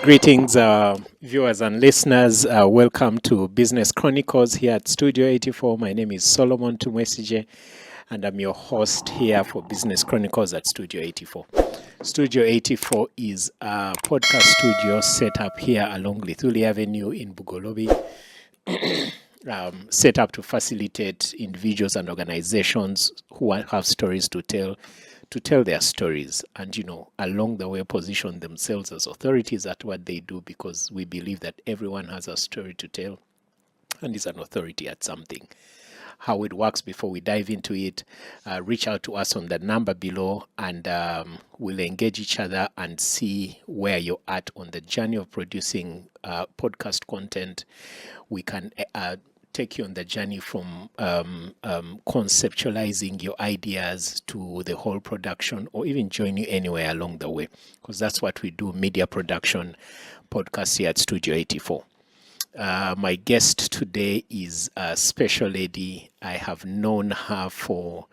Greetings, viewers and listeners. Welcome to Business Chronicles here at Studio 84. My name is Solomon Tumwesigye, and I'm your host here for Business Chronicles at Studio 84. Studio 84 is a podcast studio set up here along Lithuli Avenue in Bugolobi, set up to facilitate individuals and organizations who have stories to tell their stories and, along the way position themselves as authorities at what they do, because we believe that everyone has a story to tell and is an authority at something. How it works, before we dive into it, reach out to us on the number below, and we'll engage each other and see where you're at on the journey of producing podcast content. We can take you on the journey from conceptualizing your ideas to the whole production, or even join you anywhere along the way, because that's what we do, media production podcasts here at Studio 84. My guest today is a special lady. I have known her for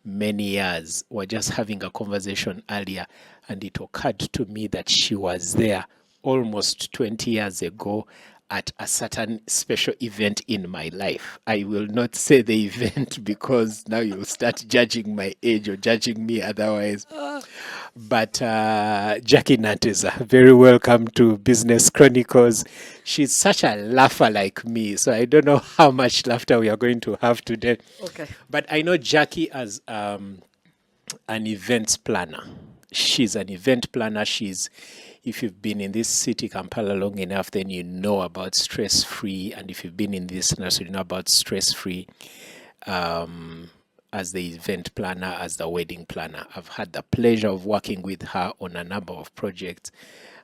many years. We're just having a conversation earlier, and it occurred to me that she was there almost 20 years ago at a certain special event in my life. I will not say the event because now you'll start judging my age or judging me otherwise. But Jackline Nanteza, very welcome to Business Chronicles. She's such a laugher like me, so I don't know how much laughter we are going to have today. Okay. But I know Jackie as an events planner. She's an event planner. If you've been in this city, Kampala, long enough, then you know about stress-free. And if you've been in this nursery, you know about stress-free as the event planner, as the wedding planner. I've had the pleasure of working with her on a number of projects.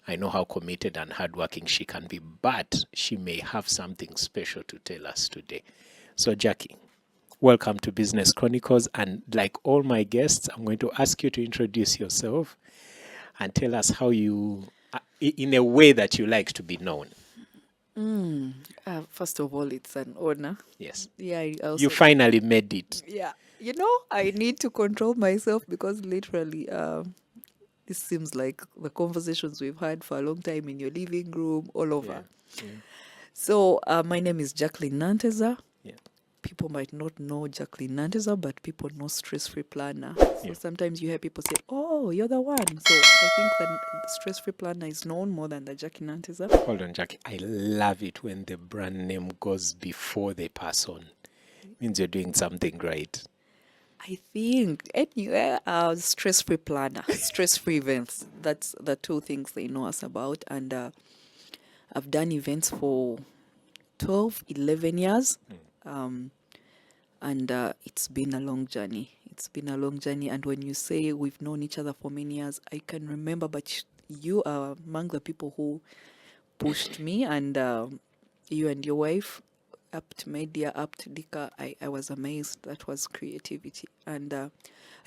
I know how committed and hardworking she can be, but she may have something special to tell us today. So, Jackie, welcome to Business Chronicles. And like all my guests, I'm going to ask you to introduce yourself and tell us how you, in a way that you like to be known. First of all, it's an honor. Yes. Yeah, I also, You finally made it. yeah. I need to control myself because literally, this seems like the conversations we've had for a long time in your living room, all over. Yeah. So, my name is Jackline Nanteza. Yeah. People might not know Jackline Nanteza, but people know Stress-Free Planner. So sometimes you hear people say, "Oh, you're the one." So I think that the Stress-Free Planner is known more than the Jackline Nanteza. Hold on, Jackie. I love it when the brand name goes before the person. It means you're doing something right. I think anyway, Stress-Free Planner, stress-free events. That's the two things they know us about. And I've done events for 12, 11 years. And it's been a long journey. And when you say we've known each other for many years, I can remember, but you are among the people who pushed me, and you and your wife, Apt Media, Apt Dika, I was amazed. That was creativity. And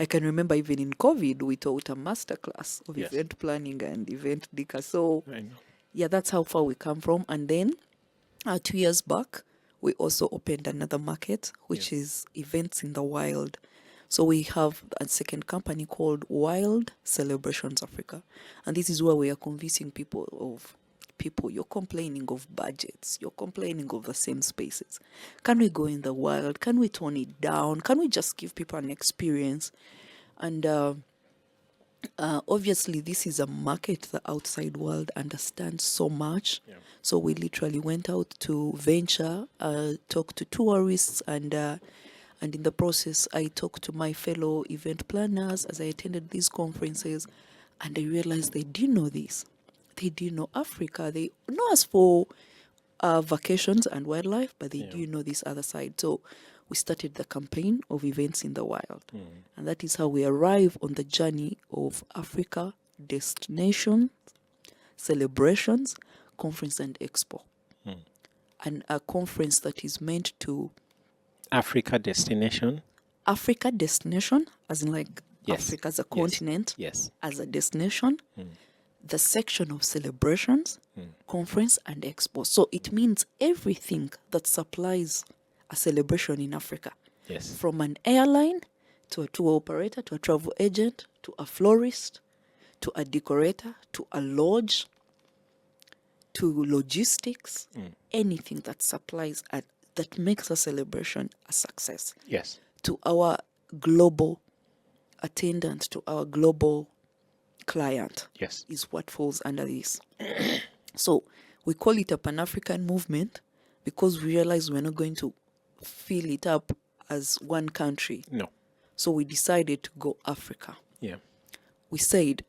I can remember even in COVID, we taught a masterclass of event planning and event Dika. So, yeah, that's how far we come from. And then 2 years back, we also opened another market, which is events in the wild. So we have a second company called Wild Celebrations Africa. And this is where we are convincing people, you're complaining of budgets, you're complaining of the same spaces. Can we go in the wild? Can we tone it down? Can we just give people an experience? And obviously, this is a market the outside world understands so much. So we literally went out to venture, talk to tourists, and in the process, I talked to my fellow event planners as I attended these conferences, and I realized they didn't know this. They didn't know Africa. They know us for vacations and wildlife, but they didn't know this other side. So we started the campaign of events in the wild. And that is how we arrive on the journey of Africa destination, celebrations, conference and expo. And a conference that is meant to... Africa destination, as in like Africa as a continent, as a destination, the section of celebrations, conference and expo. So it means everything that supplies a celebration in Africa. From an airline to a tour operator, to a travel agent, to a florist, to a decorator, to a lodge, to logistics, anything that supplies and that makes a celebration a success. Yes. To our global attendant, to our global client, Yes. is what falls under this. So we call it a Pan-African movement because we realize we're not going to fill it up as one country. No. So we decided to go Africa. Yeah. We said,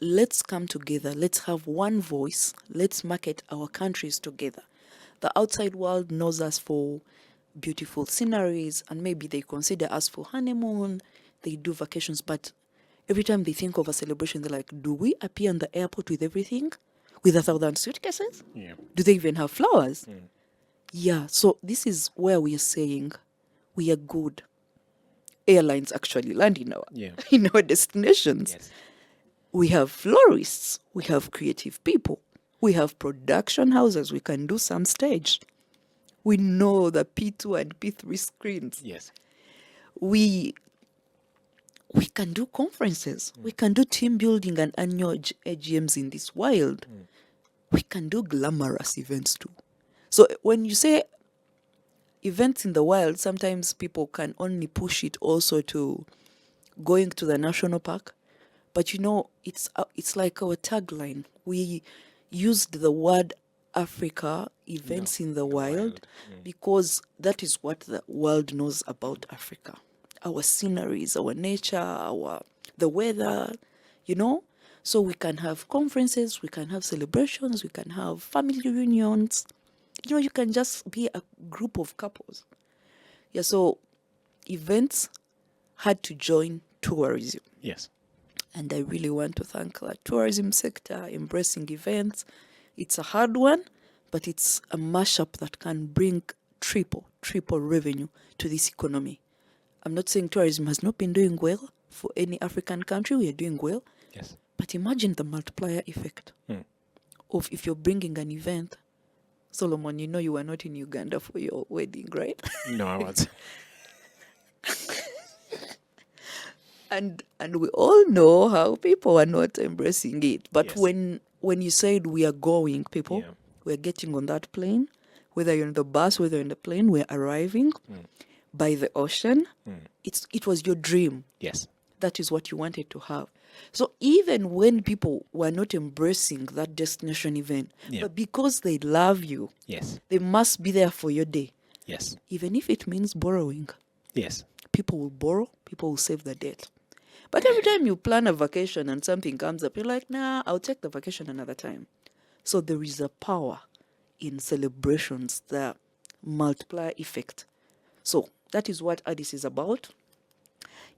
let's come together, let's have one voice, let's market our countries together. The outside world knows us for beautiful sceneries, and maybe they consider us for honeymoon, they do vacations, but every time they think of a celebration, they're like, do we appear in the airport with everything? With 1,000 suitcases? Yeah. Do they even have flowers? Yeah, so this is where we are saying we are good. Airlines actually land in our, in our destinations. Yes. We have florists, we have creative people, we have production houses, we can do some stage. We know the P2 and P3 screens. Yes. We can do conferences. We can do team building and annual AGMs in this wild. We can do glamorous events too. So when you say events in the wild, sometimes people can only push it also to going to the national park. But you know, it's like our tagline. We used the word Africa, events in the wild, because that is what the world knows about Africa. Our sceneries, our nature, the weather, you know. So we can have conferences, we can have celebrations, we can have family reunions. You know, you can just be a group of couples. Yeah, so events had to join tourism. Yes. And I really want to thank the tourism sector, embracing events. It's a hard one, but it's a mashup that can bring triple revenue to this economy. I'm not saying tourism has not been doing well for any African country. We are doing well. Yes. But imagine the multiplier effect of if you're bringing an event. Solomon, you know you were not in Uganda for your wedding, right? No, I wasn't. And we all know how people are not embracing it. But Yes. when you said we are going, people, we're getting on that plane, whether you're in the bus, whether you're in the plane, we're arriving by the ocean. It was your dream. Yes. That is what you wanted to have. So even when people were not embracing that destination event, but because they love you, Yes. they must be there for your day. Yes. Even if it means borrowing. Yes. People will borrow, people will save the debt. But every time you plan a vacation and something comes up, you're like, nah, I'll take the vacation another time. So there is a power in celebrations, the multiplier effect. So that is what Addis is about.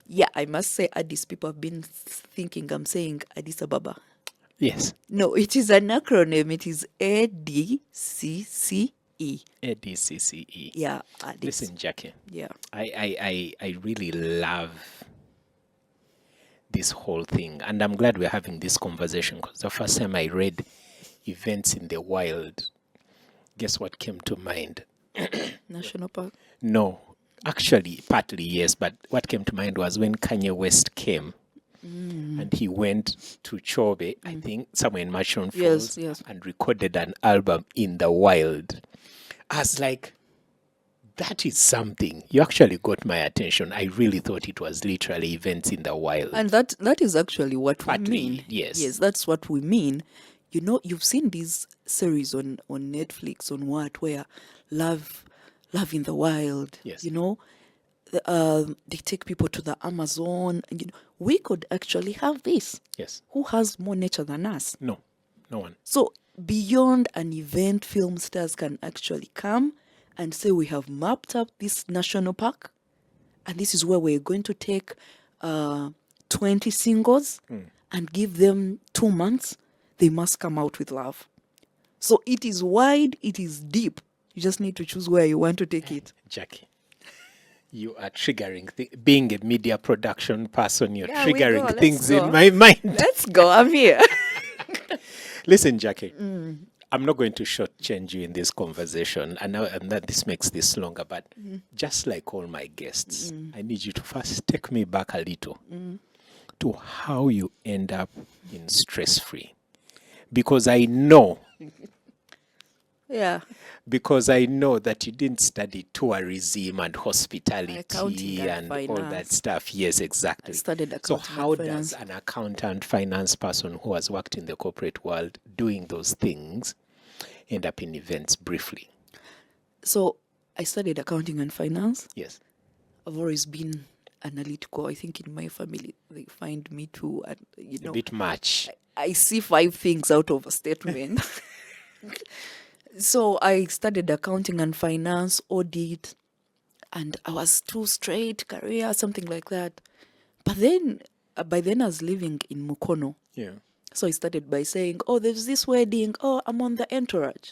Yeah, I must say Addis, people have been thinking I'm saying Addis Ababa. Yes. No, it is an acronym. It is ADCCE. ADCCE. Yeah, Addis. Listen, Jackie. Yeah. I really love this whole thing, and I'm glad we're having this conversation, because the first time I read events in the wild, guess what came to mind? National Park. No, actually, partly yes, but what came to mind was when Kanye West came and he went to Chobe, I think, somewhere in Machon Falls, Yes. and recorded an album in the wild. I was like, that is something. You actually got my attention. I really thought it was literally events in the wild. And that is actually what Partly, we mean. yes. Yes, that's what we mean. You know, you've seen these series on Netflix, on where love in the wild. Yes. You know, they take people to the Amazon. And, you know, we could actually have this. Yes. Who has more nature than us? No one. So beyond an event, film stars can actually come and say, we have mapped up this national park, and this is where we're going to take 20 singles and give them 2 months. They must come out with love. So it is wide, it is deep. You just need to choose where you want to take it. Jackie, you are triggering being a media production person. You're Yeah, we triggering go. things Let's in go. my mind. Let's go. I'm here. Listen, Jackie, I'm not going to shortchange you in this conversation, and that this makes this longer, but just like all my guests, I need you to first take me back a little to how you end up in stress-free. Because I know Yeah. Because I know that you didn't study tourism and Accounting hospitality and and all that finance. stuff. Yes, I exactly. studied So accounting and how does finance. an accountant, finance person who has worked in the corporate world doing those things end up in events briefly? So I studied accounting and finance. Yes. I've always been analytical. I think in my family they find me too, and A bit much. I see 5 things out of a statement. So I studied accounting and finance, audit, and I was too straight career, something like that. But then, by then I was living in Mukono. Yeah. So I started by saying, "Oh, there's this wedding. Oh, I'm on the entourage.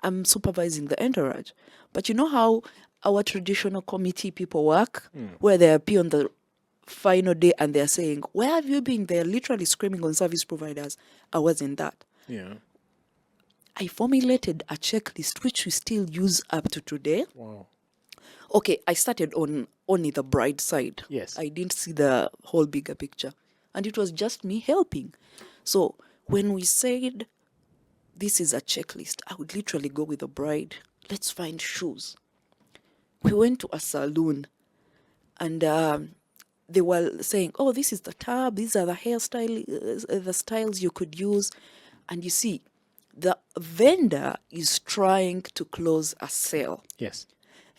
I'm supervising the entourage." But you know how our traditional committee people work, where they appear on the final day and they're saying, "Where have you been?" They're literally screaming on service providers. I wasn't that. Yeah. I formulated a checklist which we still use up to today. Wow. Okay, I started on only the bride side. Yes. I didn't see the whole bigger picture. And it was just me helping. So when we said this is a checklist, I would literally go with the bride. Let's find shoes. We went to a salon and they were saying, "Oh, this is the tab. These are the the styles you could use." And you see, the vendor is trying to close a sale. Yes.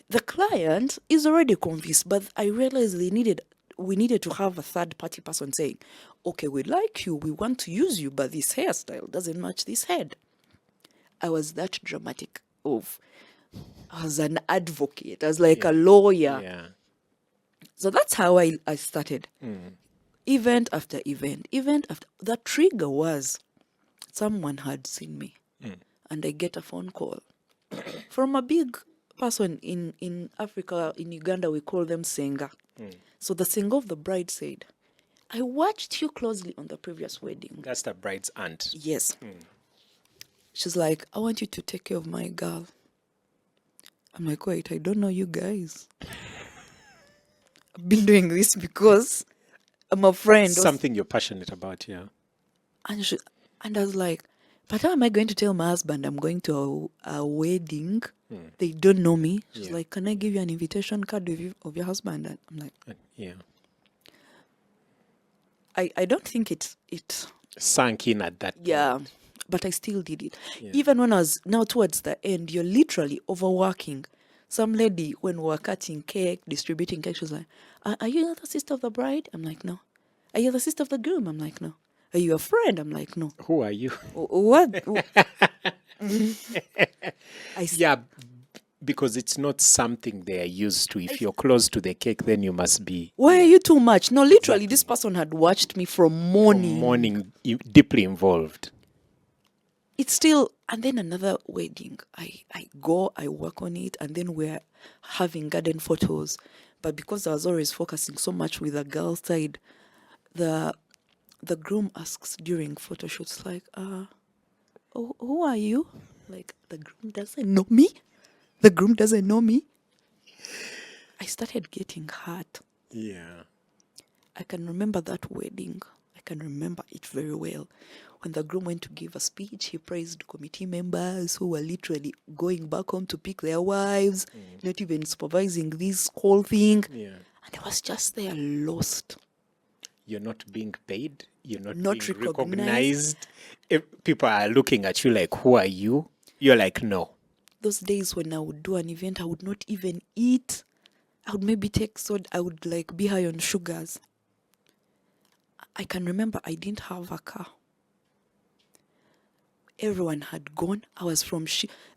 The client is already convinced, but I realized we needed to have a third party person saying, "Okay, we like you, we want to use you, but this hairstyle doesn't match this head." I was that dramatic I was an advocate. I was like a lawyer. Yeah. So that's how I started. Event after event, event after. The trigger was someone had seen me, and I get a phone call from a big person in Africa. In Uganda, we call them Senga. So the Senga of the bride said, "I watched you closely on the previous wedding." That's the bride's aunt. Yes. She's like, "I want you to take care of my girl." I'm like, "Wait, I don't know you guys. I've been doing this because I'm a friend." Something you're passionate about, yeah. And I was like, "But how am I going to tell my husband I'm going to a wedding? They don't know me." She's like, "Can I give you an invitation card of your husband?" And I'm like, Yeah. I don't think it Sunk in at that point. but I still did it. Even when I was now towards the end, you're literally overworking. Some lady, when we were cutting cake, distributing cake, she was like, are you the sister of the bride?" I'm like, "No." "Are you the sister of the groom?" I'm like, "No." "Are you a friend?" I'm like, "No." Who are you? What? Yeah, because it's not something they are used to. If you're close to the cake, then you must be. Why are you too much? No, literally, this person had watched me from morning. Deeply involved. It's still, and then another wedding. I go, I work on it, and then we're having garden photos. But because I was always focusing so much with the girl side, the groom asks during photo shoots, like, "Oh, who are you?" Like, the groom doesn't know me. The groom doesn't know me. I started getting hurt. Yeah. I can remember that wedding. I can remember it very well. When the groom went to give a speech, he praised committee members who were literally going back home to pick their wives, not even supervising this whole thing. Yeah. And I was just there lost. You're not being paid. You're not being recognized. recognized. If people are looking at you like, "Who are you?" You're like, "No." Those days when I would do an event, I would not even eat. I would maybe take soda. I would like be high on sugars. I can remember I didn't have a car. Everyone had gone. I was from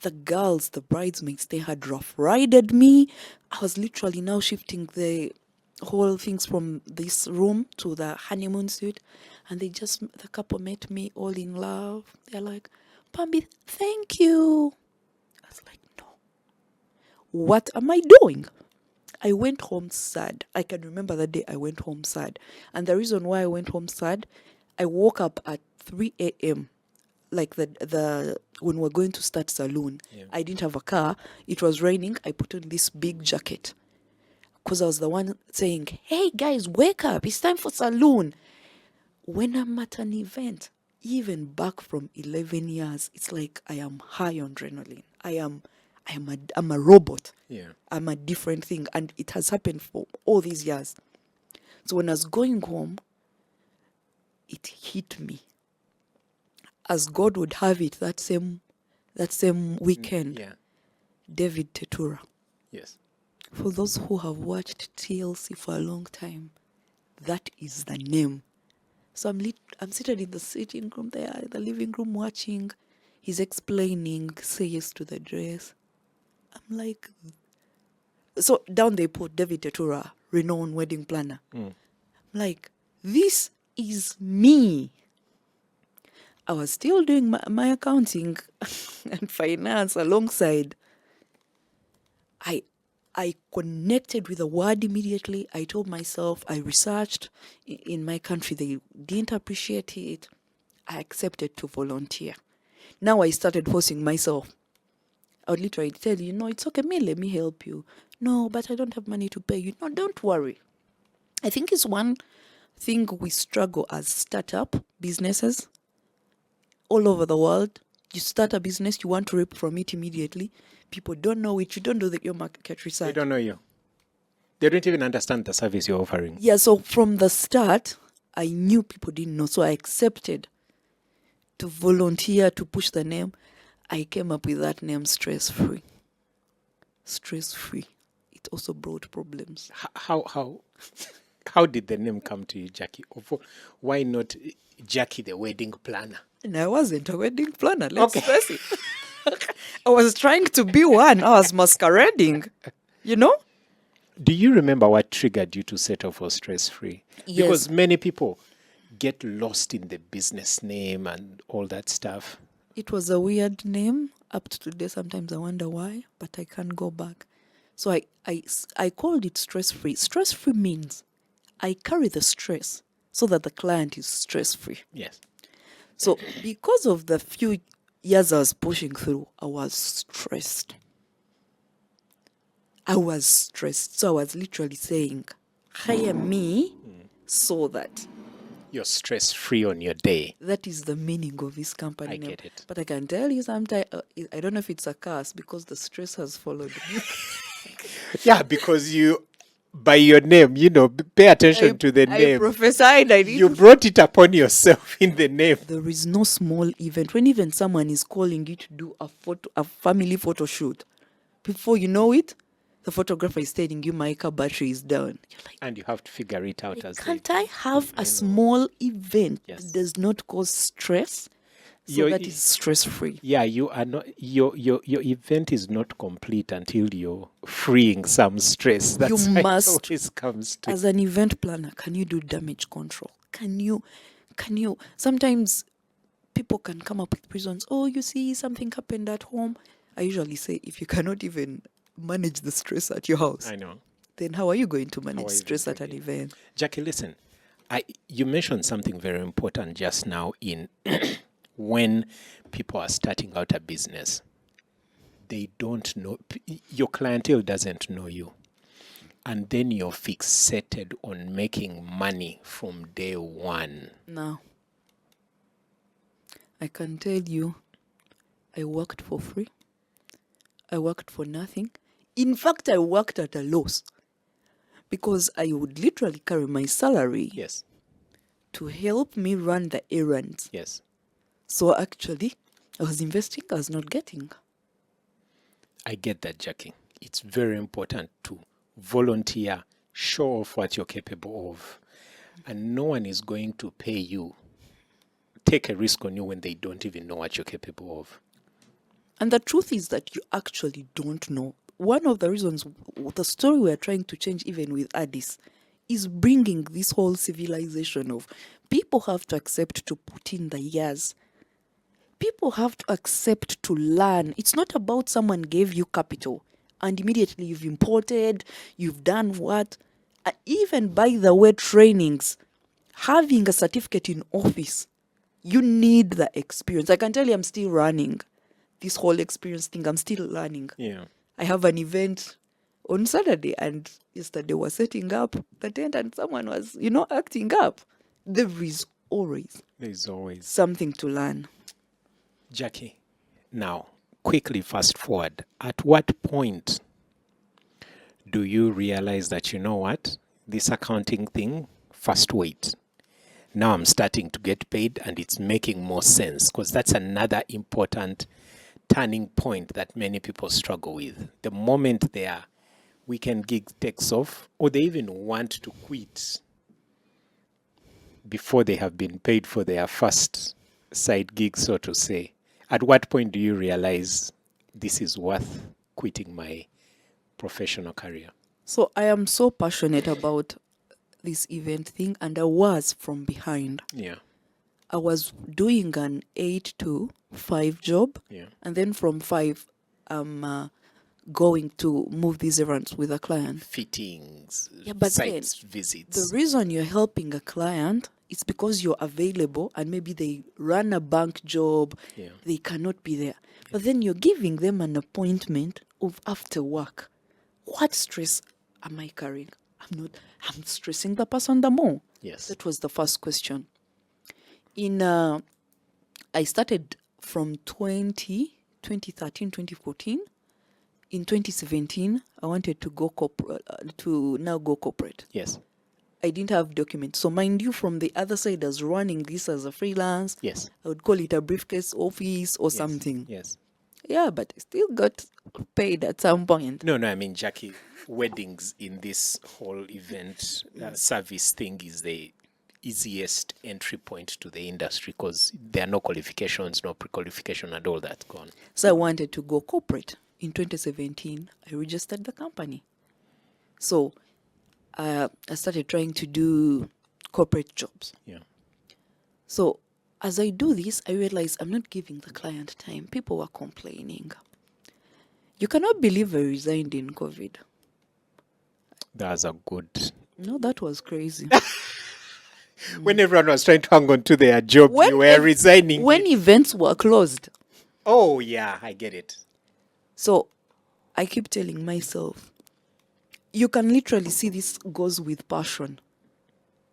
the girls, the bridesmaids, they had rough rided me. I was literally now shifting the whole things from this room to the honeymoon suite. And the couple met me all in love. They're like, "Pambi, thank you." I was like, "No. What am I doing?" I went home sad. I can remember that day I went home sad. And the reason why I went home sad, I woke up at 3 a.m. Like when we're going to start saloon. Yeah. I didn't have a car. It was raining. I put on this big jacket. Because I was the one saying, "Hey guys, wake up. It's time for saloon." When I'm at an event, even back from 11 years, it's like I am high on adrenaline. I'm a robot. Yeah. I'm a different thing. And it has happened for all these years. So when I was going home, it hit me. As God would have it, that same weekend, Yeah. David Tetura. Yes. For those who have watched TLC for a long time, that is the name. So I'm seated in the sitting room there, in the living room watching. He's explaining, say yes to the dress. I'm like, so down they put David Tetura, renowned wedding planner. I'm like, this is me. I was still doing my accounting and finance alongside. I connected with the word immediately. I told myself, I researched. In my country, they didn't appreciate it. I accepted to volunteer. Now I started forcing myself. I would literally tell you, no, it's okay, let me help you. No, but I don't have money to pay you. No, don't worry. I think it's one thing we struggle as startup businesses all over the world. You start a business, you want to reap from it immediately. People don't know it. You don't do your market research. They don't know you. They don't even understand the service you're offering. Yeah, so from the start, I knew people didn't know. So I accepted to volunteer, to push the name. I came up with that name, Stress-Free. Stress-Free. It also brought problems. How did the name come to you, Jackie? Why not Jackie the wedding planner? And I wasn't a wedding planner, let's face it. I was trying to be one. I was masquerading, you know? Do you remember what triggered you to settle for Stress-Free? Yes. Because many people get lost in the business name and all that stuff. It was a weird name. Up to today, sometimes I wonder why, but I can't go back. So I called it Stress-Free. Stress-Free means I carry the stress so that the client is stress-free. Yes. So because of the few years I was pushing through, I was stressed. So I was literally saying, hire me so that. You're stress-free on your day. That is the meaning of this company I name. get it. But I can tell you sometimes, I don't know if it's a curse because the stress has followed me. Yeah, because you, by your name, pay attention to the I name. prophesied. You brought it upon yourself in the name. There is no small event. When even someone is calling you to do a family photo shoot, before you know it, the photographer is telling you my car battery is down. You're like, And you have to figure it out as can't I have a small event Yes. that does not cause stress? So that is stress-free. Yeah, you are not. Your event is not complete until you're freeing some stress. That's You how must, it always comes to. as an event planner, can you do damage control? Can you? Sometimes people can come up with reasons. Oh, you see, something happened at home. I usually say, if you cannot even manage the stress at your house, I know. then how are you going to manage are you stress going at an event? Jackie, listen. You mentioned something very important just now in when people are starting out a business. They don't know, your clientele doesn't know you. And then you're fixated on making money from day one. Now, I can tell you, I worked for free. I worked for nothing. In fact, I worked at a loss because I would literally carry my salary Yes. to help me run the errands. Yes. So actually, I was investing, I was not getting. I get that, Jackie. It's very important to volunteer, show off what you're capable of. And no one is going to pay you, take a risk on you when they don't even know what you're capable of. And the truth is that you actually don't know. One of the reasons, the story we're trying to change even with ADCCE, is bringing this whole civilization of people have to accept to put in the years. People have to accept to learn. It's not about someone gave you capital and immediately you've imported, you've done what. Even by the way, trainings, having a certificate in office, you need the experience. I can tell you I'm still running this whole experience thing. I'm still learning. Yeah. I have an event on Saturday and yesterday was setting up the tent and someone was, acting up. There is always There's always something to learn. Jackie. Now, quickly fast forward. At what point do you realize that, you know what, this accounting thing, first wait. Now I'm starting to get paid and it's making more sense, because that's another important turning point that many people struggle with. The moment their weekend gig takes off, or they even want to quit before they have been paid for their first side gig, so to say, at what point do you realize this is worth quitting my professional career? So I am so passionate about this event thing, and I was from behind. Yeah. I was doing an 8 to 5 job, Yeah. and then from 5, I'm going to move these errands with a client. Fittings, Yeah, but sites then visits. the reason you're helping a client is because you're available, and maybe they run a bank job, Yeah. they cannot be there. But then you're giving them an appointment of after work. What stress am I carrying? I'm stressing the person the more. Yes. That was the first question. I started from 2013, 2014. In 2017, I wanted to go corporate. Yes. I didn't have documents. So mind you, from the other side, as running this as a freelance, Yes. I would call it a briefcase office or Yes. something. Yes. Yeah, but I still got paid at some point. No, I mean, Jackie, weddings in this whole event service thing is the easiest entry point to the industry, because there are no qualifications, no pre-qualification, and all that gone. So I wanted to go corporate. In 2017, I registered the company. So I started trying to do corporate jobs. Yeah. So as I do this, I realized I'm not giving the client time. People were complaining. You cannot believe I resigned in COVID. That's a good... No, that was crazy. When everyone was trying to hang on to their job, you were resigning. When events were closed. Oh, yeah, I get it. So I keep telling myself, you can literally see this goes with passion.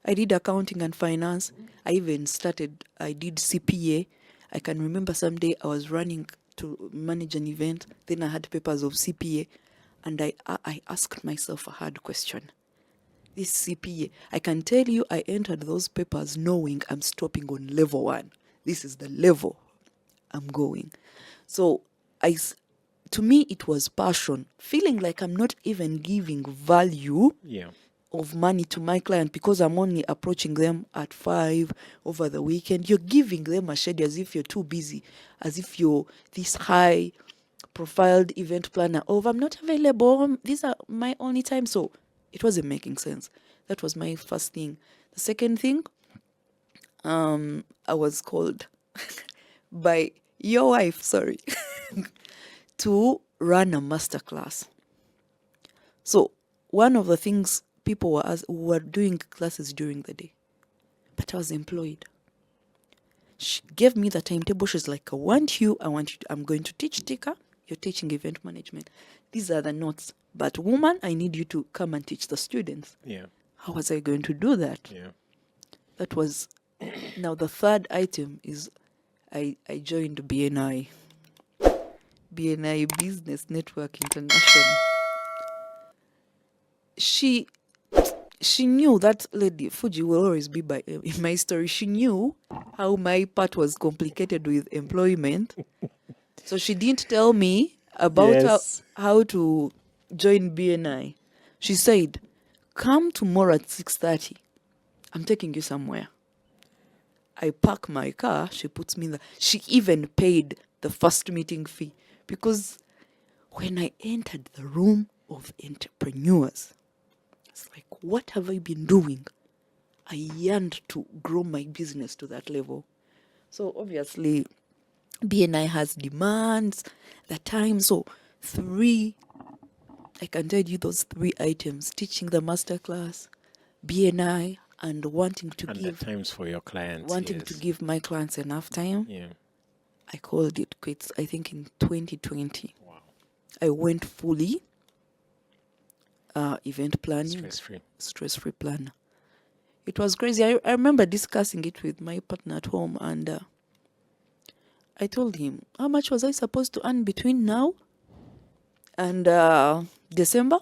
I did accounting and finance. I did CPA. I can remember someday I was running to manage an event. Then I had papers of CPA. And I asked myself a hard question. This CPA, I can tell you I entered those papers knowing I'm stopping on level 1. This is the level I'm going. So to me, it was passion. Feeling like I'm not even giving value of money to my client because I'm only approaching them at 5 over the weekend. You're giving them a schedule as if you're too busy, as if you're this high profiled event planner. Oh, I'm not available. These are my only time. So it wasn't making sense. That was my first thing. The second thing, I was called by your wife, to run a masterclass. So one of the things people were doing classes during the day, but I was employed. She gave me the timetable. She's like, I'm going to teach Tika. You're teaching event management. These are the notes. But woman, I need you to come and teach the students. Yeah. How was I going to do that? Yeah. That was... Now the third item is I joined BNI. BNI Business Network International. She knew that lady, Fuji will always be in my story. She knew how my part was complicated with employment. So she didn't tell me about how to join BNI. She said, come tomorrow at 6:30. I'm taking you somewhere. I park my car. She puts me in the... She even paid the first meeting fee. Because when I entered the room of entrepreneurs, it's like, what have I been doing? I yearned to grow my business to that level. So obviously, BNI has demands, the time. So I can tell you those 3 items: teaching the masterclass, BNI, and wanting to give... the times for your clients. Wanting to give my clients enough time. Yeah. I called it quits, I think, in 2020. Wow. I went fully event planning. Stress-free. Stress-free planner. It was crazy. I remember discussing it with my partner at home, and I told him, how much was I supposed to earn between now and December?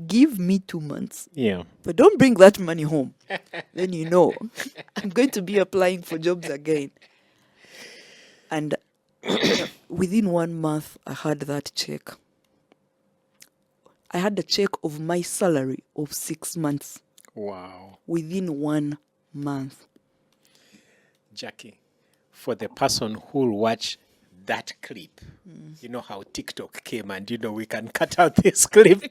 Give me 2 months. Yeah. But don't bring that money home. Then you know I'm going to be applying for jobs again. And within 1 month, I had that check. I had a check of my salary of 6 months. Wow. Within 1 month. Jackie, for the person who will watch that clip, you know how TikTok came and, we can cut out this clip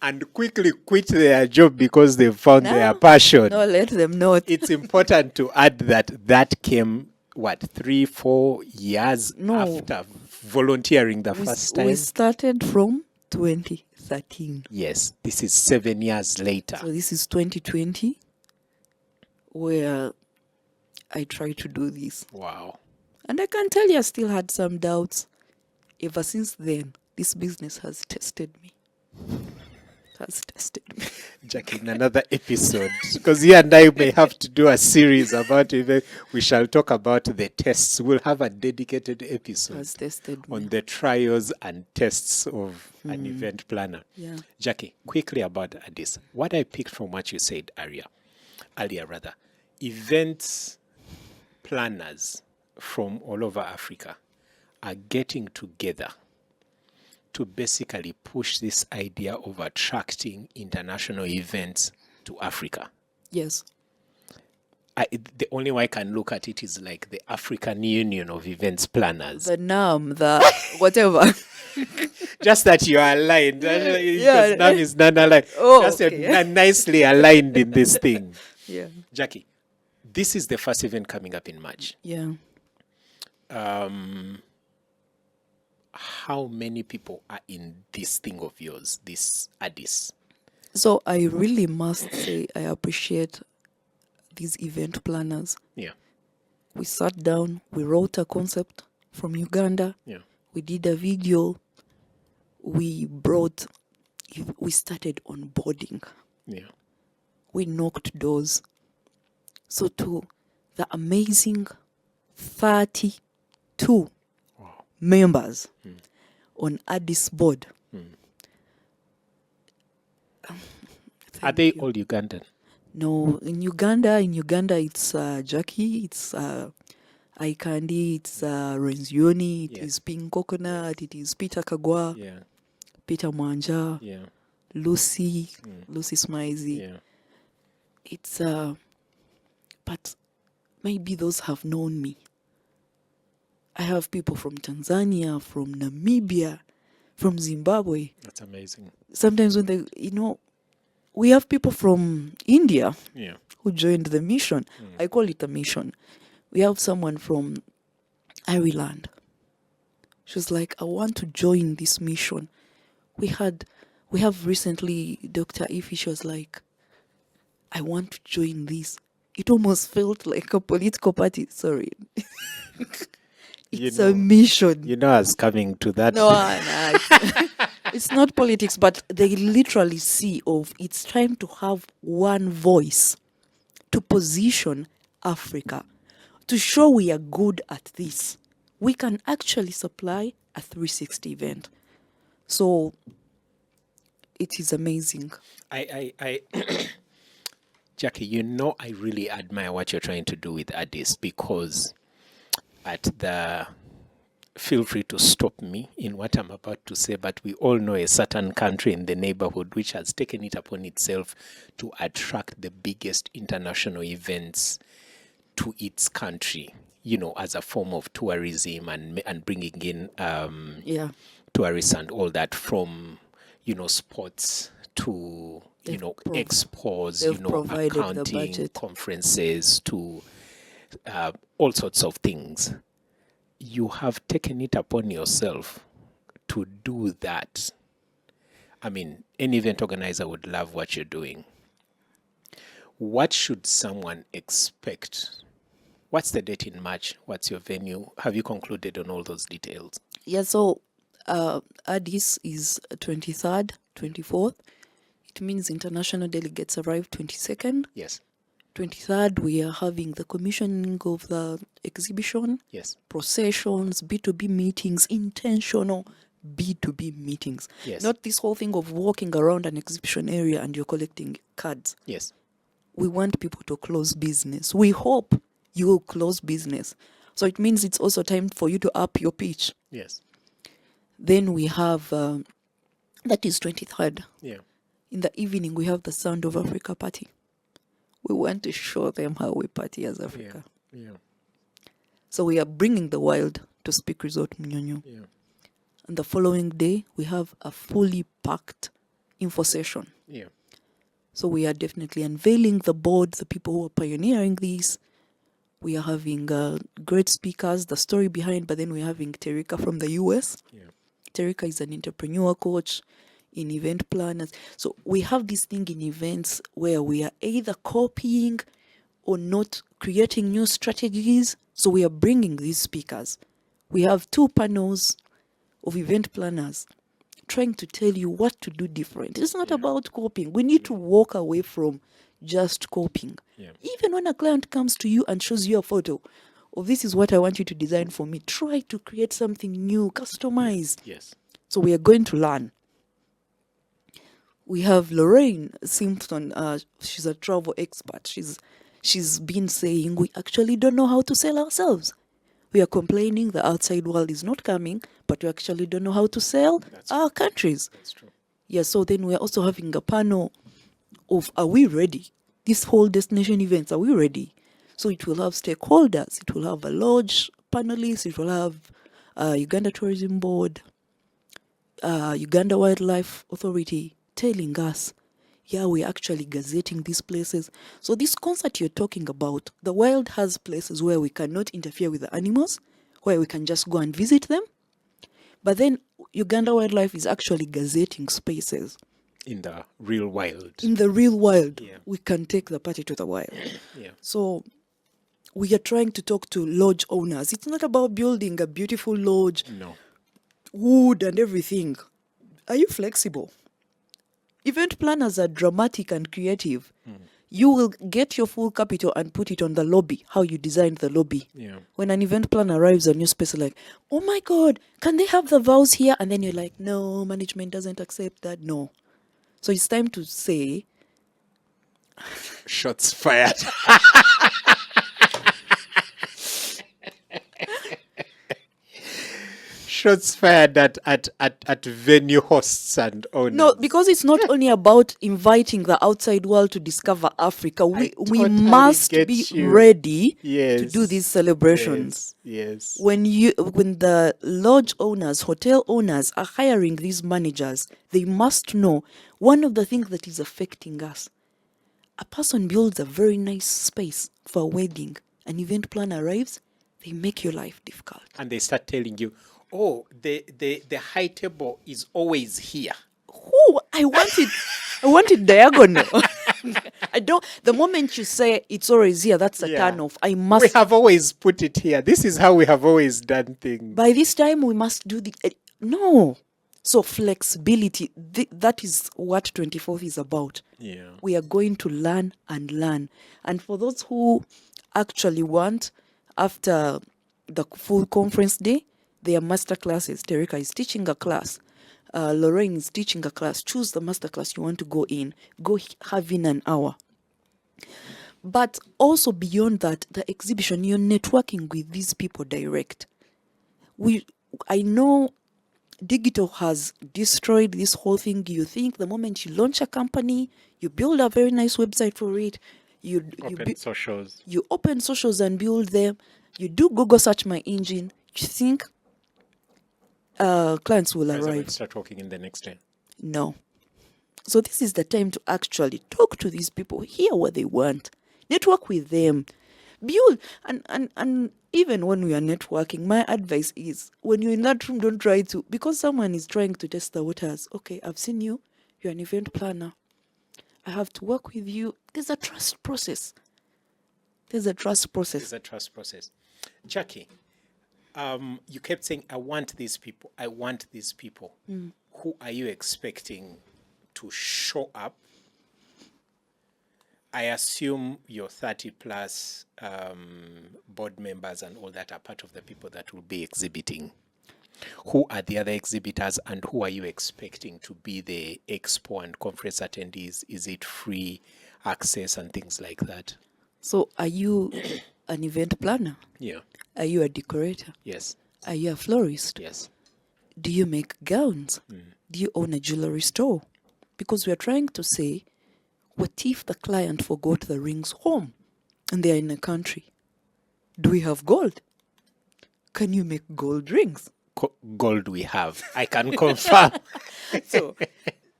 and quickly quit their job because they found their passion. No, let them know. It's important to add that came, 3-4 years after volunteering the first time? We started from 2013. Yes, this is 7 years later. So this is 2020, where I tried to do this. Wow. And I can tell you I still had some doubts. Ever since then, this business has tested me. Jackie, in another episode, because you and I may have to do a series about it. We shall talk about the tests. We'll have a dedicated episode on the trials and tests of an event planner. Yeah. Jackie, quickly about this. What I picked from what you said earlier, event planners from all over Africa are getting together to basically push this idea of attracting international events to Africa. Yes. The only way I can look at it is like the African Union of Events Planners. The NAM, the whatever. Just that you are aligned. Yeah. NAM is non-aligned. Oh, just okay. You're nicely aligned in this thing. Yeah. Jackie, this is the first event coming up in March. Yeah. How many people are in this thing of yours, this ADCCE? So I really must say I appreciate these event planners. Yeah. We sat down, we wrote a concept from Uganda. Yeah. We did a video. We started onboarding. Yeah. We knocked doors. So to the amazing 32 members on ADCCE board. Are they all Ugandan? No, in Uganda it's Jackie, it's Aikandi, it's Renzioni, it is Pink Coconut, it is Peter Kagwa, Peter Mwanja, Lucy Smizy. It's but maybe those have known me. I have people from Tanzania, from Namibia, from Zimbabwe. That's amazing. Sometimes when we have people from India who joined the mission. I call it a mission. We have someone from Ireland. She was like, I want to join this mission. We have recently Dr. Ify. She was like, I want to join this. It almost felt like a political party. Sorry. It's a mission. I was coming to that. No, it's not politics, but they literally see it's time to have one voice to position Africa, to show we are good at this. We can actually supply a 360 event. So it is amazing. I Jackie, I really admire what you're trying to do with ADCCE, because feel free to stop me in what I'm about to say, but we all know a certain country in the neighborhood which has taken it upon itself to attract the biggest international events to its country, as a form of tourism and bringing in tourists and all that, from, sports to, expos, accounting, conferences, to all sorts of things. You have taken it upon yourself to do that. I mean, any event organizer would love what you're doing. What should someone expect? What's the date in March? What's your venue? Have you concluded on all those details? Yeah, so ADCCE is 23rd, 24th. it means international delegates arrive 22nd. Yes. 23rd, we are having the commissioning of the exhibition. Yes. Processions, B2B meetings, intentional B2B meetings. Yes. Not this whole thing of walking around an exhibition area and you're collecting cards. Yes. We want people to close business. We hope you will close business. So it means it's also time for you to up your pitch. Yes. Then we have, that is 23rd. Yeah. In the evening, we have the Sound of Africa party. We want to show them how we party as Africa. Yeah. So we are bringing the wild to Speak Resort Munyonyo. Yeah. And the following day, we have a fully packed info session. Yeah. So we are definitely unveiling the board, the people who are pioneering this. We are having great speakers, the story behind, but then we're having Terika from the US. Yeah. Terika is an entrepreneur coach in event planners. So we have this thing in events where we are either copying or not creating new strategies. So we are bringing these speakers. We have 2 panels of event planners trying to tell you what to do different. It's not about copying. We need to walk away from just copying. Yeah. Even when a client comes to you and shows you a photo of this is what I want you to design for me, try to create something new, customized. Yes. So we are going to learn. We have Lorraine Simpson. She's a travel expert. She's been saying we actually don't know how to sell ourselves. We are complaining the outside world is not coming, but we actually don't know how to sell our countries. That's true. Yeah, so then we're also having a panel of, are we ready? This whole destination events, are we ready? So it will have stakeholders, it will have a lodge panelist, it will have Uganda Tourism Board, Uganda Wildlife Authority telling us, yeah, we're actually gazetting these places. So this concert you're talking about, the wild has places where we cannot interfere with the animals, where we can just go and visit them. But then Uganda Wildlife is actually gazetting spaces. In the real wild. In the real wild, Yeah. we can take the party to the wild. Yeah. So we are trying to talk to lodge owners. It's not about building a beautiful lodge, No. wood and everything. Are you flexible? Event planners are dramatic and creative. You will get your full capital and put it on the lobby, how you designed the lobby. Yeah. When an event planner arrives on your space, like, oh my God, can they have the vows here? And then you're like, no, management doesn't accept that. No. So it's time to say, Shots fired. Shots fired at venue hosts and owners. no, because it's not only about inviting the outside world to discover Africa. We totally must get be you. ready Yes. to do these celebrations. Yes. When the lodge owners, hotel owners are hiring these managers, they must know one of the things that is affecting us. A person builds a very nice space for a wedding. An event planner arrives, they make your life difficult. And they start telling you, oh, the high table is always here. Oh, I want it diagonal. I don't. The moment you say it's always here, that's a Yeah. turn off. I We must. have always put it here. This is how we have always done things. By this time, we must do the. No. So flexibility. That is what 24th is about. Yeah. We are going to learn and learn. And for those who actually want, after the full conference day, there are master classes. Terika is teaching a class. Lorraine is teaching a class. Choose the master class you want to go in. Have in an hour. But also beyond that, the exhibition, you're networking with these people direct. I know digital has destroyed this whole thing. You think the moment you launch a company, you build a very nice website for it, you Socials. you open socials and build them, you do Google search my engine, you think clients will Guys are going arrive. to start talking in the next day. No. So this is the time to actually talk to these people, hear what they want, network with them, build. And even when we are networking, my advice is when you're in that room, don't try to, because someone is trying to test the waters. Okay, I've seen you. You're an event planner. I have to work with you. There's a trust process. It's a trust process. Jackie, you kept saying, I want these people. I want these people. Who are you expecting to show up I assume your 30 plus board members and all that are part of the people that will be exhibiting. Who are the other exhibitors, and who are you expecting to be the expo and conference attendees? Is it free access and things like that? So are you an event planner? Yeah. Are you a decorator? Yes. Are you a florist? Yes. Do you make gowns? Do you own a jewelry store? Because we are trying to say, what if the client forgot the rings home and they are in a country? Do we have gold? Can you make gold rings? Gold we have. I can confirm.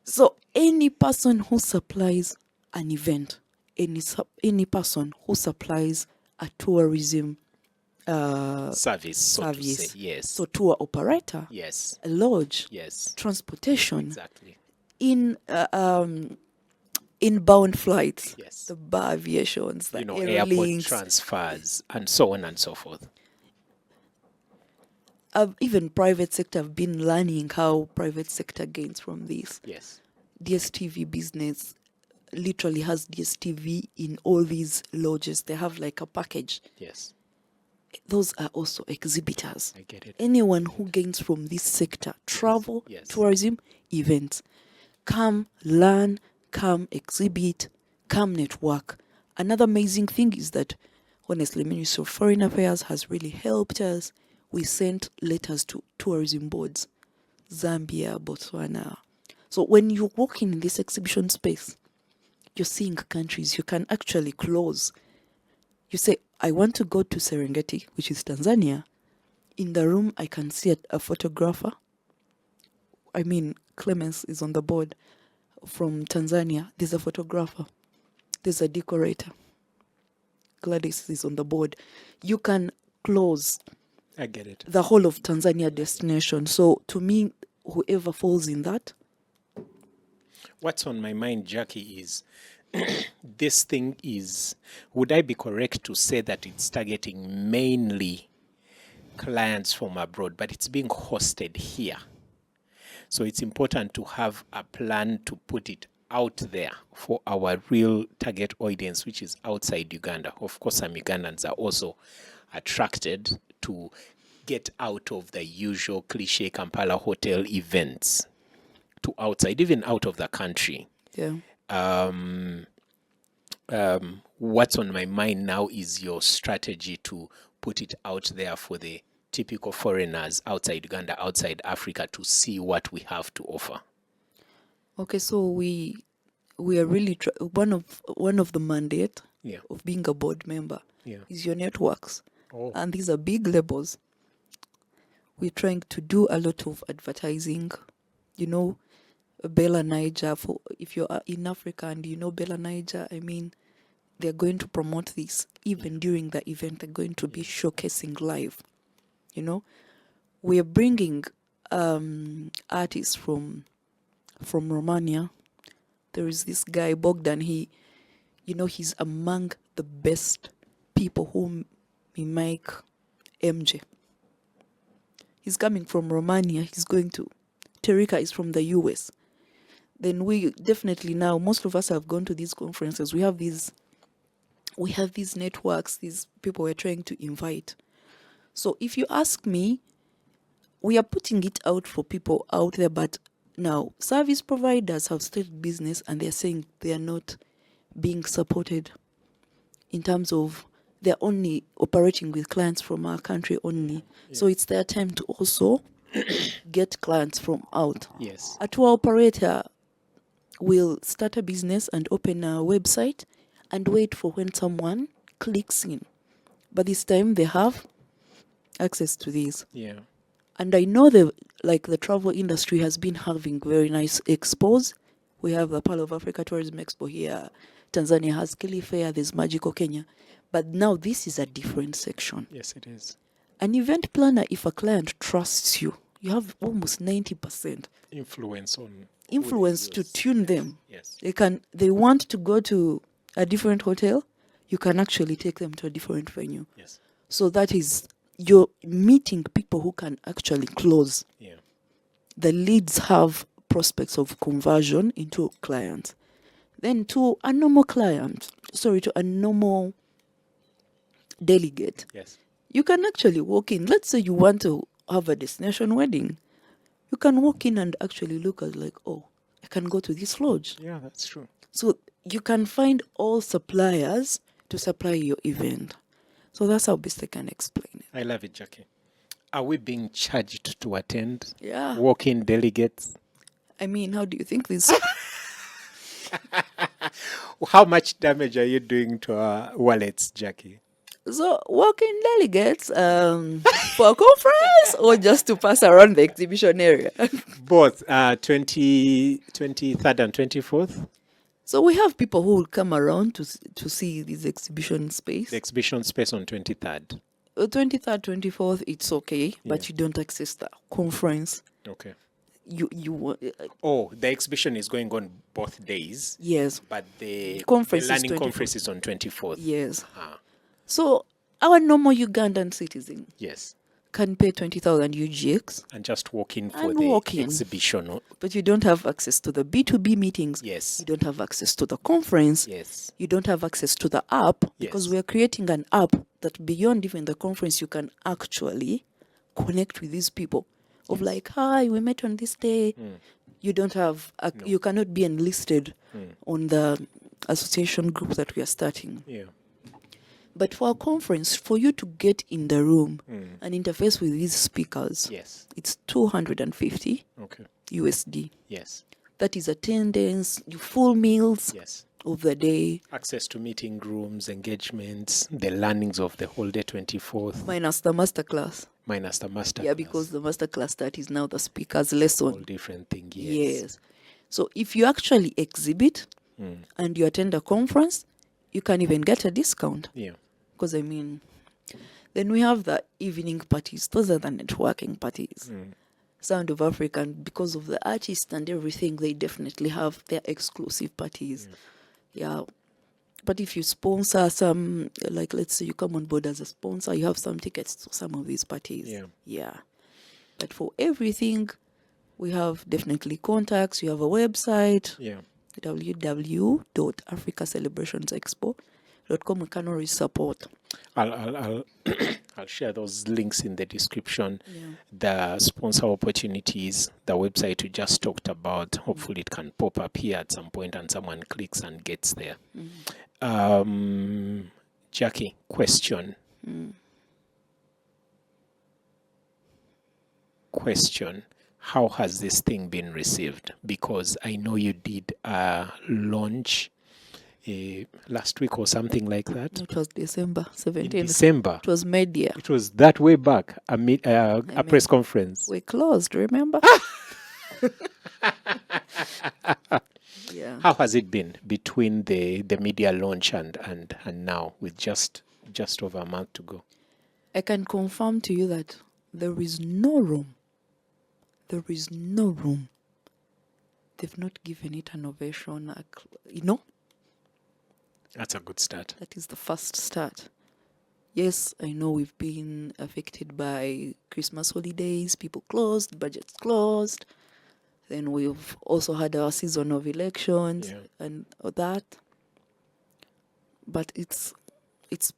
So any person who supplies an event, any person who supplies a tourism Service, so to service, say. Yes. so tour operator, Yes. a lodge, Yes. transportation, Exactly. inbound flights, Yes. the bar aviations, the Airport airlinks, transfers, and so on and so forth. even private sector have been learning how private sector gains from this. Yes. DSTV business literally has DSTV in all these lodges. They have like a package. Yes. Those are also exhibitors. I get it. Anyone who gains from this sector, travel, Yes. tourism, events, come learn, come exhibit, come network. Another amazing thing is that, honestly, Ministry of Foreign Affairs has really helped us. We sent letters to tourism boards, Zambia, Botswana. So when you're walking in this exhibition space, you're seeing countries you can actually close. You say, I want to go to Serengeti, which is Tanzania. In the room, I can see a photographer. I mean, Clemens is on the board from Tanzania. There's a photographer. There's a decorator. Gladys is on the board. You can close I get it. the whole of Tanzania destination. So to me, whoever falls in that. What's on my mind, Jackie, is this thing is, would I be correct to say that it's targeting mainly clients from abroad, but it's being hosted here? So it's important to have a plan to put it out there for our real target audience, which is outside Uganda. Of course, some Ugandans are also attracted to get out of the usual cliche Kampala hotel events to outside, even out of the country. Yeah. What's on my mind now is your strategy to put it out there for the typical foreigners outside Uganda, outside Africa, to see what we have to offer. Okay, so we are really one of the mandate of being a board member is your networks. And these are big labels. We're trying to do a lot of advertising, Bella Niger. If you're in Africa and you know Bella Niger, I mean, they're going to promote this. Even during the event, they're going to be showcasing live. We are bringing artists from Romania. There is this guy, Bogdan. He's among the best people who mimic MJ. He's coming from Romania. He's going to... Terika is from the US. Then we definitely now, most of us have gone to these conferences. We have these networks, these people we're trying to invite. So if you ask me, we are putting it out for people out there, but now service providers have started business and they're saying they are not being supported in terms of they're only operating with clients from our country only. Yeah. So it's their time to also get clients from out. Yes. A tour operator will start a business and open a website and wait for when someone clicks in. But this time they have access to these. Yeah. And I know the travel industry has been having very nice expos. We have the Pearl of Africa Tourism Expo here. Tanzania has Kili Fair, there's Magical Kenya. But now this is a different section. Yes, it is. An event planner, if a client trusts you, you have almost 90% influence to tune them. Yes. They want to go to a different hotel, you can actually take them to a different venue. Yes. So that is, you're meeting people who can actually close. Yeah. The leads have prospects of conversion into clients. Then to a normal client, to a normal delegate, Yes. you can actually walk in. Let's say you want to have a destination wedding. You can walk in and actually look at like, oh, I can go to this lodge. Yeah, that's true. So you can find all suppliers to supply your event. So that's how best I can explain it. I love it, Jackie. Are we being charged to attend? Yeah. Walk-in delegates? I mean, how do you think this? How much damage are you doing to our wallets, Jackie? So walk-in delegates for a conference or just to pass around the exhibition area? Both 23rd and 24th. So we have people who will come around to see this exhibition space. The exhibition space on 23rd. 23rd, 24th, it's okay, but Yeah. you don't access the conference. Okay. You Oh, the exhibition is going on both days, yes, but the Conference is learning 24th. conference is on 24th. yes. Ah, So our normal Ugandan citizen yes. can pay 20,000 UGX, And just walk in for And the walk in. exhibition. but you don't have access to the B2B meetings. Yes. You don't have access to the conference. Yes. You don't have access to the app because Yes. we are creating an app that beyond even the conference, you can actually connect with these people of like, hi, we met on this day. You don't have, you cannot be enlisted on the association group that we are starting. Yeah. But for a conference, for you to get in the room and interface with these speakers, Yes. it's 250 Okay. USD. Yes. That is attendance, your full meals Yes. of the day, Access to meeting rooms, engagements, the learnings of the whole day 24th, minus the masterclass. minus the master. Yeah, because the masterclass that is now the speaker's lesson. all different thing. Yes. So if you actually exhibit and you attend a conference, you can even get a discount. Yeah. Because I mean, then we have the evening parties. Those are the networking parties. Sound of Africa, and because of the artists and everything, they definitely have their exclusive parties. Yeah. But if you sponsor some, like let's say you come on board as a sponsor, you have some tickets to some of these parties. Yeah. Yeah. But for everything, we have definitely contacts. You have a website, Yeah. www.africacelebrationsexpo.com. We can always support. I'll I'll share those links in the description. Yeah. The sponsor opportunities, the website we just talked about. Hopefully, it can pop up here at some point, and someone clicks and gets there. Jackie, question. Question. How has this thing been received? Because I know you did a launch last week or something like that. It was December In 17th. December. It was media. It was that way back, a press conference. We closed, remember? Yeah. How has it been between the media launch and now, with just over a month to go? I can confirm to you that there is no room. There is no room. They've not given it an ovation. That's a good start. That is the first start. Yes, I know we've been affected by Christmas holidays. People closed, budgets closed. Then we've also had our season of elections and all that. But it's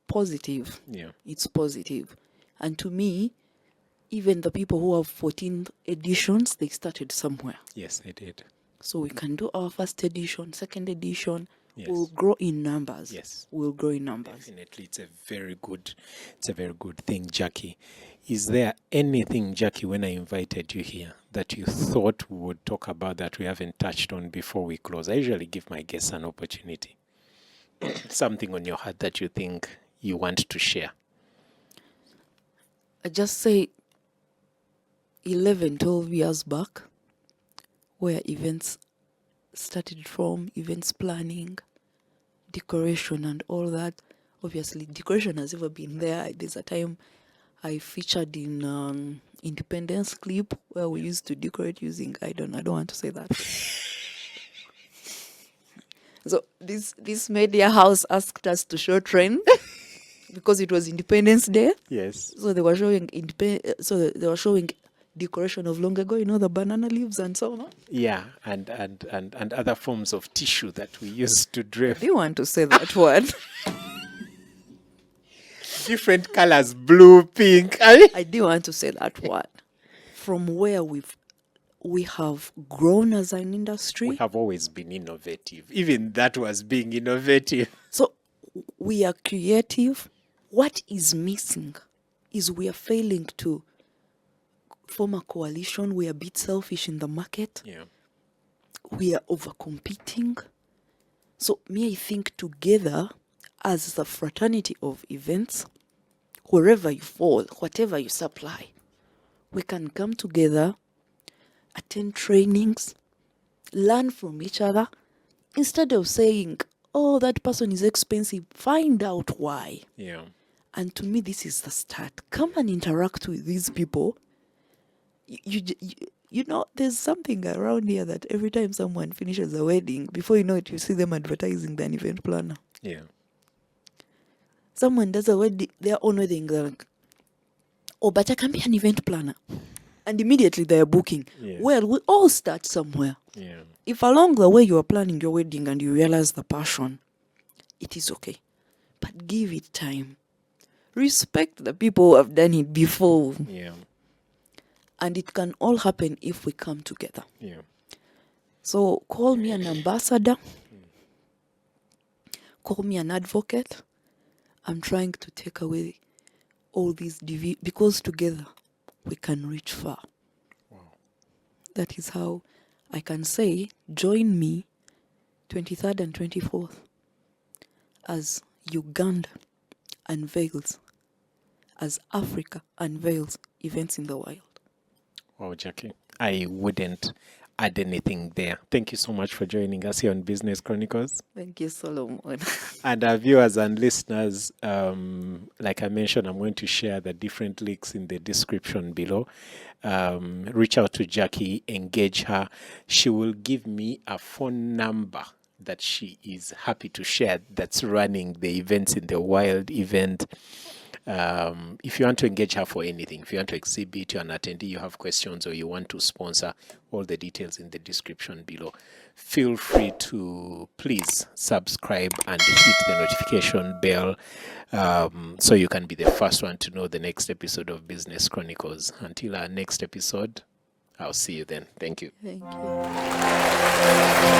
positive. Yeah. It's positive. And to me, even the people who have 14 editions, they started somewhere. Yes, they did. So we can do our first edition, second edition. Yes. We'll grow in numbers. Yes. We'll grow in numbers. Definitely, it's a very good thing, Jackie. Is there anything, Jackie, when I invited you here, that you thought we would talk about that we haven't touched on before we close? I usually give my guests an opportunity. Something on your heart that you think you want to share. I just say 11, 12 years back, where events started from, events planning, decoration and all that. Obviously, decoration has ever been there. There's a time I featured in Independence clip where we used to decorate using, I don't want to say that. So this media house asked us to show trend because it was Independence Day. Yes. So they were showing decoration of long ago, the banana leaves and so on. Yeah, and other forms of tissue that we used to drape. Do you want to say that word? Different colors, blue, pink. I do want to say that word. From where we have grown as an industry. We have always been innovative. Even that was being innovative. So we are creative. What is missing is we are failing to form a coalition. We are a bit selfish in the market. Yeah. We are over-competing. So I think together as the fraternity of events, wherever you fall, whatever you supply, we can come together, attend trainings, learn from each other. Instead of saying, oh, that person is expensive, find out why. Yeah. And to me, this is the start. Come and interact with these people. You know, there's something around here that every time someone finishes a wedding, before you know it, you see them advertising an event planner. Yeah. Someone does a wedding, their own wedding, they're like, oh, but I can be an event planner. And immediately they are booking. Yeah. Well, we all start somewhere. Yeah. If along the way you are planning your wedding and you realize the passion, it is okay. But give it time. Respect the people who have done it before. Yeah. And it can all happen if we come together. Yeah. So call me an ambassador. Call me an advocate. I'm trying to take away all these because together we can reach far. Wow. That is how I can say, join me 23rd and 24th as Uganda unveils, as Africa unveils events in the wild. Wow, Jackie. I wouldn't add anything there. Thank you so much for joining us here on Business Chronicles. Thank you, Solomon. And our viewers and listeners, like I mentioned, I'm going to share the different links in the description below. Reach out to Jackie, engage her. She will give me a phone number that she is happy to share that's running the events in the wild event. If you want to engage her for anything, if you want to exhibit, you're an attendee, you have questions, or you want to sponsor, all the details in the description below. Feel free to please subscribe and hit the notification bell so you can be the first one to know the next episode of Business Chronicles. Until our next episode, I'll see you then. Thank you. Thank you.